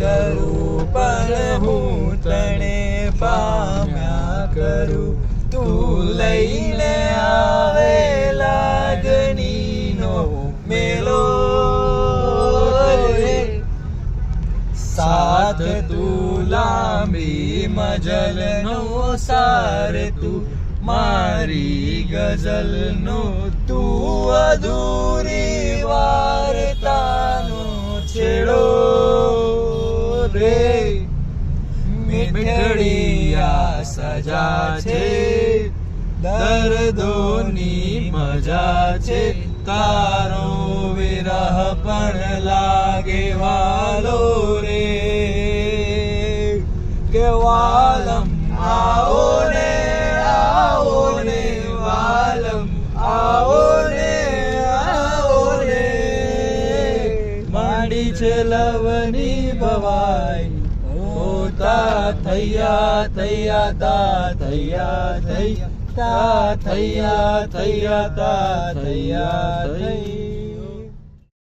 કરું પણ હું તને પામ્યા કરું. તું લઈને આવે લાગણીનો મેલો રે, સાથ તું લાંબી મજલનો સાર, તું મારી ગઝલનો, તું અધૂરી વાર્તાનો છેડો રે. મીઠડી આ સજા છે, દર્દોની મજા છે, તારો વિરહ પણ લાગે વાલો રે. કે વાલમ આવો ને વાલમ આવો ને માંડી છે લવની ભવાઈ, હોતા થૈયા થૈયા તા થૈયા થૈયા તા થૈયા થૈયા તા થૈયા થઈ.